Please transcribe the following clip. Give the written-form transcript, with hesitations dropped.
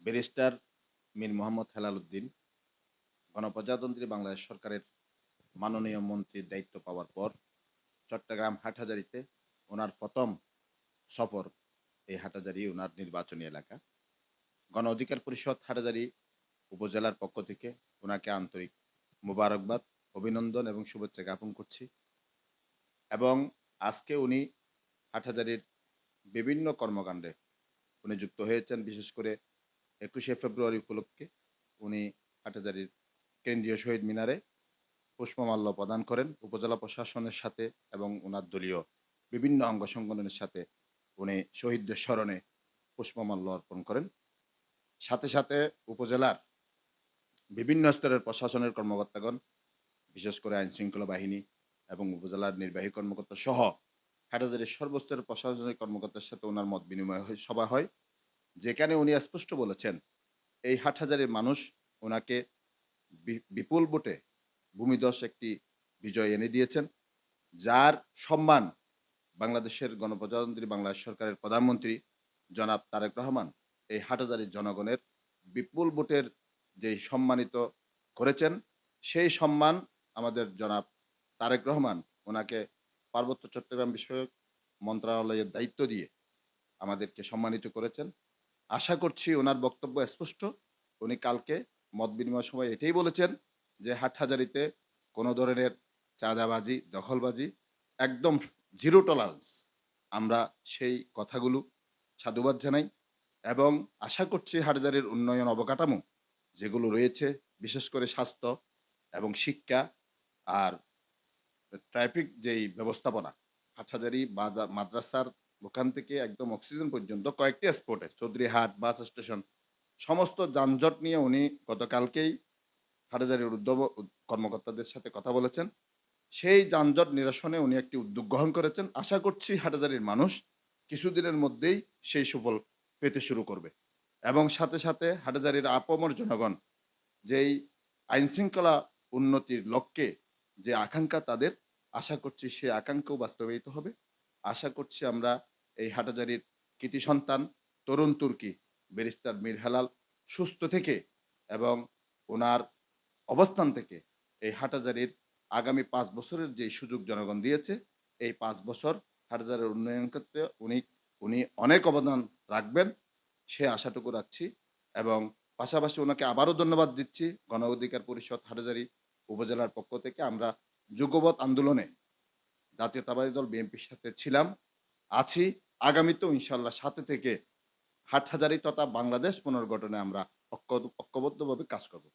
Barrister Mir Mohammad Helal Uddin গণপ্রজাতন্ত্রী বাংলাদেশ সরকারের মাননীয় মন্ত্রীর দায়িত্ব পাওয়ার পর চট্টগ্রাম হাটহাজারীতে ওনার প্রথম সফর। এই হাটহাজারী ওনার নির্বাচনী এলাকা। গণ অধিকার পরিষদ হাটহাজারী উপজেলার পক্ষ থেকে ওনাকে আন্তরিক মোবারকবাদ, অভিনন্দন এবং শুভেচ্ছা জ্ঞাপন করছি। এবং আজকে উনি হাটহাজারীর বিভিন্ন কর্মকাণ্ডে উনি যুক্ত হয়েছেন। বিশেষ করে ২১শে ফেব্রুয়ারি উপলক্ষে উনি হাটহাজারীর কেন্দ্রীয় শহীদ মিনারে পুষ্পমাল্য প্রদান করেন উপজেলা প্রশাসনের সাথে এবং উনার দলীয় বিভিন্ন অঙ্গ সংগঠনের সাথে উনি শহীদদের স্মরণে পুষ্পমাল্য অর্পণ করেন। সাথে সাথে উপজেলার বিভিন্ন স্তরের প্রশাসনের কর্মকর্তাগণ, বিশেষ করে আইন শৃঙ্খলা বাহিনী এবং উপজেলার নির্বাহী কর্মকর্তা সহ হাটহাজারীর সর্বস্তরের প্রশাসনিক কর্মকর্তার সাথে ওনার মত বিনিময় সভা হয়, যেখানে উনি স্পষ্ট বলেছেন এই হাটহাজারীর মানুষ ওনাকে বিপুল ভোটে ভূমিধস একটি বিজয় এনে দিয়েছেন, যার সম্মান বাংলাদেশের গণপ্রজাতন্ত্রী বাংলাদেশ সরকারের প্রধানমন্ত্রী জনাব তারেক রহমান এই হাটহাজারীর জনগণের বিপুল ভোটের যেই সম্মানিত করেছেন, সেই সম্মান আমাদের জনাব তারেক রহমান ওনাকে পার্বত্য চট্টগ্রাম বিষয়ক মন্ত্রণালয়ের দায়িত্ব দিয়ে আমাদেরকে সম্মানিত করেছেন। আশা করছি ওনার বক্তব্য স্পষ্ট। উনি কালকে মত বিনিময় সভায় এটাই বলেছেন যে হাটহাজারীতে কোনো ধরনের চাঁদাবাজি, দখলবাজি একদম জিরো টলারেন্স। আমরা সেই কথাগুলো সাধুবাদ জানাই এবং আশা করছি হাটহাজারীর উন্নয়ন অবকাঠামো যেগুলো রয়েছে, বিশেষ করে স্বাস্থ্য এবং শিক্ষা আর ট্রাফিক যেই ব্যবস্থাপনা, হাটহাজারী বাজার মাদ্রাসার ওখান থেকে একদম অক্সিজেন পর্যন্ত কয়েকটি স্পটে চৌধুরীহাট বাস স্টেশন সমস্ত যানজট নিয়ে উনি গতকালকেই হাটহাজারীর কর্মকর্তাদের সাথে কথা বলেছেন। সেই যানজট নিরসনে উনি একটি উদ্যোগ গ্রহণ করেছেন। আশা করছি হাটহাজারীর মানুষ কিছুদিনের মধ্যেই সেই সুফল পেতে শুরু করবে এবং সাথে সাথে হাটহাজারীর আপামর জনগণ যেই আইনশৃঙ্খলা উন্নতির লক্ষ্যে যে আকাঙ্ক্ষা তাদের, আশা করছি সেই আকাঙ্ক্ষাও বাস্তবায়িত হবে। আশা করছি আমরা এই হাটহাজারীর কৃতি সন্তান তরুণ তুর্কি ব্যারিস্টার মীর হেলাল সুস্থ থেকে এবং উনার অবস্থান থেকে এই হাটহাজারীর আগামী ৫ বছরের যেই সুযোগ জনগণ দিয়েছে, এই ৫ বছর হাটহাজারীর উন্নয়ন ক্ষেত্রে উনি অনেক অবদান রাখবেন, সে আশাটুকু রাখছি এবং পাশাপাশি উনাকে আবারও ধন্যবাদ দিচ্ছি। গণ অধিকার পরিষদ হাটহাজারী উপজেলার পক্ষ থেকে আমরা যুগপৎ আন্দোলনে জাতীয়তাবাদী দল বিএনপির সাথে ছিলাম, আছি, আগামীতেও ইনশাআল্লাহ সাথে থেকে হাটহাজারী তথা বাংলাদেশ পুনর্গঠনে আমরা ঐক্যবদ্ধভাবে কাজ করব।